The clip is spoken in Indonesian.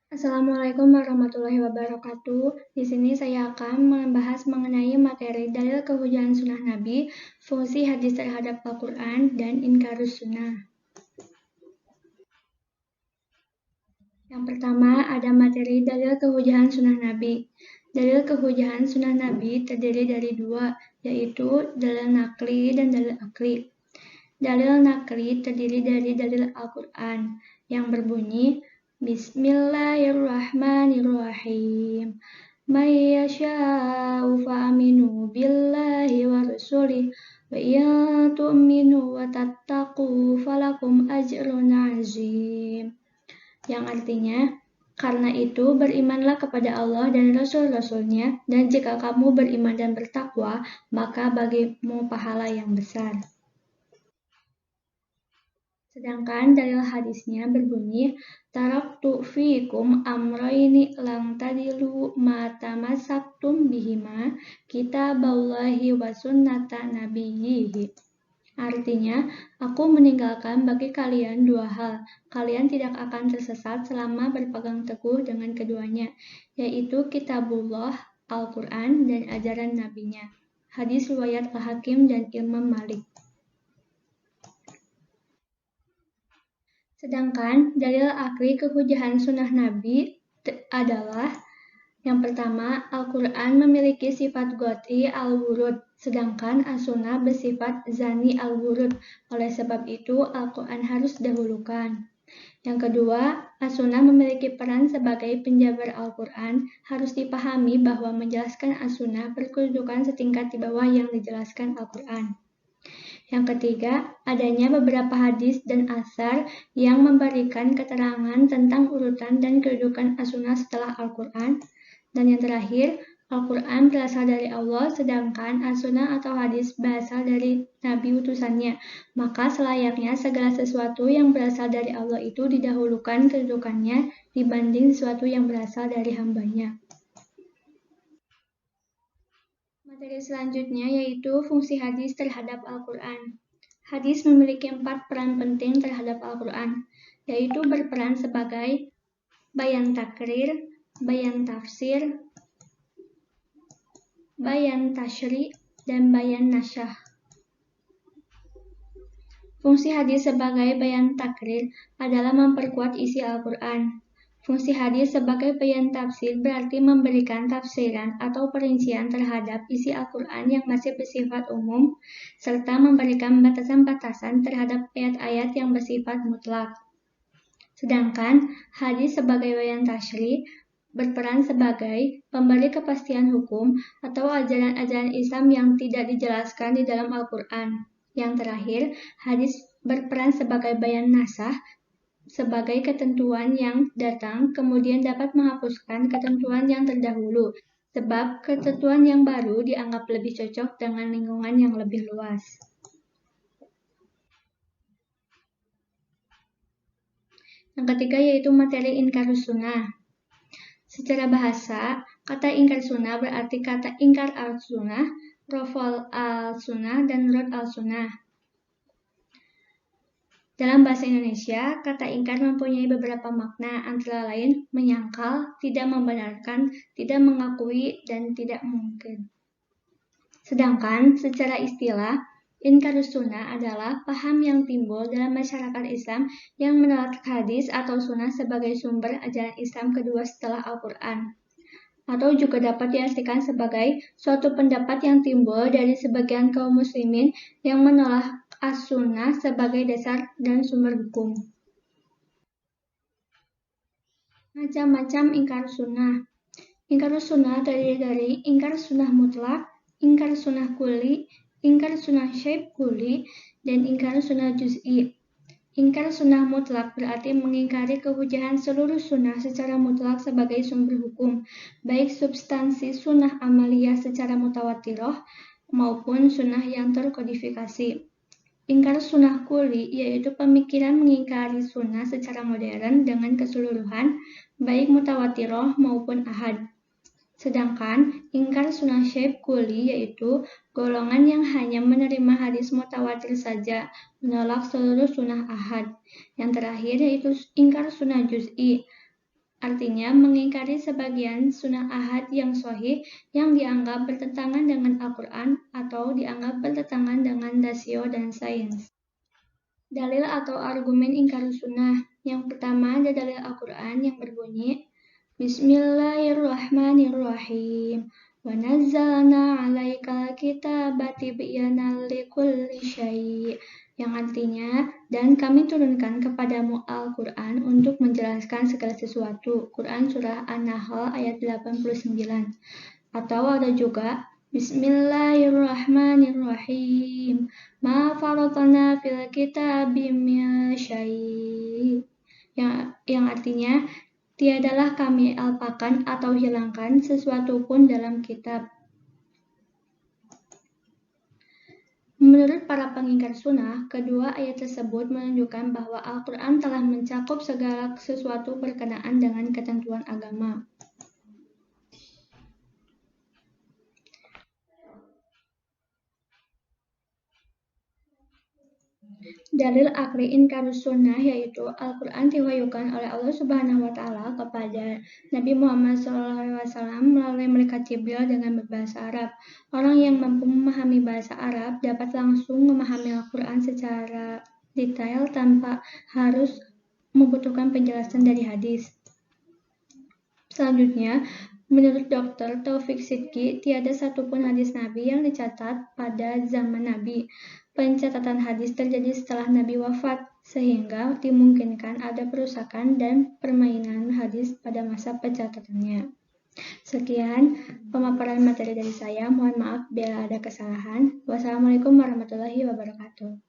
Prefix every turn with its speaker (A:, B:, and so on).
A: Assalamualaikum warahmatullahi wabarakatuh. Di sini saya akan membahas mengenai materi dalil kehujahan sunnah Nabi, fungsi hadis terhadap Al-Quran, dan inkarus sunnah. Yang pertama ada materi dalil kehujahan sunnah Nabi. Dalil kehujahan sunnah Nabi terdiri dari dua, yaitu dalil nakli dan dalil akli. Dalil nakli terdiri dari dalil Al-Quran yang berbunyi Bismillahirrahmanirrahim. May yasha'u fa'aminu billahi wa rasulih wa in tu'minu wa tattaqu falakum ajrun azim. Yang artinya, karena itu berimanlah kepada Allah dan Rasul-Rasulnya, dan jika kamu beriman dan bertakwa, maka bagimu pahala yang besar. Sedangkan dalil hadisnya berbunyi, taraktu fiikum amroini lang tadilu ma tamassaktum bihima kitaballahi wa sunnata nabiyyihi. Artinya, aku meninggalkan bagi kalian dua hal. Kalian tidak akan tersesat selama berpegang teguh dengan keduanya, yaitu kitabullah, Al-Quran, dan ajaran nabinya. Hadis riwayat Al-Hakim dan Imam Malik. Sedangkan dalil akli kehujahan sunnah Nabi adalah yang pertama, Al-Quran memiliki sifat qat'i al-wurud, sedangkan as-sunnah bersifat zani al-wurud. Oleh sebab itu, Al-Quran harus didahulukan. Yang kedua, as-sunnah memiliki peran sebagai penjabar Al-Quran. Harus dipahami bahwa menjelaskan as-sunnah berkedudukan setingkat di bawah yang dijelaskan Al-Quran. Yang ketiga, adanya beberapa hadis dan asar yang memberikan keterangan tentang urutan dan kedudukan as-sunnah setelah Al-Quran. Dan yang terakhir, Al-Quran berasal dari Allah, sedangkan as-sunnah atau hadis berasal dari Nabi utusannya. Maka selayaknya segala sesuatu yang berasal dari Allah itu didahulukan kedudukannya dibanding sesuatu yang berasal dari hambanya. Materi selanjutnya yaitu fungsi hadis terhadap Al-Quran. Hadis memiliki 4 peran penting terhadap Al-Quran, yaitu berperan sebagai bayan takrir, bayan tafsir, bayan tasyri, dan bayan nasyah. Fungsi hadis sebagai bayan takrir adalah memperkuat isi Al-Quran. Fungsi hadis sebagai bayan tafsir berarti memberikan tafsiran atau perincian terhadap isi Al-Quran yang masih bersifat umum, serta memberikan batasan-batasan terhadap ayat-ayat yang bersifat mutlak. Sedangkan hadis sebagai bayan tasyri berperan sebagai pemberi kepastian hukum atau ajaran-ajaran Islam yang tidak dijelaskan di dalam Al-Quran. Yang terakhir, hadis berperan sebagai bayan nasah, sebagai ketentuan yang datang kemudian dapat menghapuskan ketentuan yang terdahulu, sebab ketentuan yang baru dianggap lebih cocok dengan lingkungan yang lebih luas. Yang ketiga yaitu materi inkarus sunnah. Secara bahasa, kata ingkar sunnah berarti kata ingkar al-sunnah, rafal al-sunnah, dan rad al-sunnah. Dalam bahasa Indonesia, kata ingkar mempunyai beberapa makna, antara lain menyangkal, tidak membenarkan, tidak mengakui, dan tidak mungkin. Sedangkan secara istilah, inkarus sunnah adalah paham yang timbul dalam masyarakat Islam yang menolak hadis atau sunnah sebagai sumber ajaran Islam kedua setelah Al-Quran. Atau juga dapat diartikan sebagai suatu pendapat yang timbul dari sebagian kaum muslimin yang menolak as-sunnah sebagai dasar dan sumber hukum. Macam-macam ingkar sunnah. Ingkar sunnah terdiri dari ingkar sunnah mutlak, ingkar sunnah kuli, ingkar sunnah syaib kuli, dan ingkar sunnah juz'i. Ingkar sunnah mutlak berarti mengingkari kehujahan seluruh sunnah secara mutlak sebagai sumber hukum, baik substansi sunnah amaliyah secara mutawatiroh maupun sunnah yang terkodifikasi. Ingkar sunnah kuli yaitu pemikiran mengingkari sunnah secara modern dengan keseluruhan, baik mutawatiroh maupun ahad. Sedangkan ingkar sunnah syaib kuli yaitu golongan yang hanya menerima hadis mutawatir saja, menolak seluruh sunnah ahad. Yang terakhir yaitu ingkar sunnah juz'i, artinya mengingkari sebagian sunnah ahad yang sahih yang dianggap bertentangan dengan Al-Quran atau dianggap bertentangan dengan rasio dan sains. Dalil atau argumen ingkar sunnah. Yang pertama ada dalil Al-Quran yang berbunyi Bismillahirrahmanirrahim. Wa nazzalna 'alaikal kitaba tibyanan likulli syai'. Yang artinya, dan kami turunkan kepadamu Al-Quran untuk menjelaskan segala sesuatu. Quran Surah An-Nahl ayat 89. Atau ada juga Bismillahirrahmanirrahim. Ma faratna fil kitabi min syai'. Yang artinya, tiadalah kami alpakan atau hilangkan sesuatu pun dalam kitab. Menurut para pengingkar sunnah, kedua ayat tersebut menunjukkan bahwa Al-Quran telah mencakup segala sesuatu berkenaan dengan ketentuan agama. Dalil akli inkarus sunnah yaitu Al-Quran diwahyukan oleh Allah Subhanahu wa Ta'ala kepada Nabi Muhammad SAW melalui malaikat Jibril dengan berbahasa Arab. Orang yang mampu memahami bahasa Arab dapat langsung memahami Al-Quran secara detail tanpa harus membutuhkan penjelasan dari hadis. Selanjutnya, menurut Dr. Taufik Sidki, tiada satupun hadis Nabi yang dicatat pada zaman Nabi. Pencatatan hadis terjadi setelah Nabi wafat, sehingga dimungkinkan ada perusakan dan permainan hadis pada masa pencatatannya. Sekian pemaparan materi dari saya. Mohon maaf bila ada kesalahan. Wassalamualaikum warahmatullahi wabarakatuh.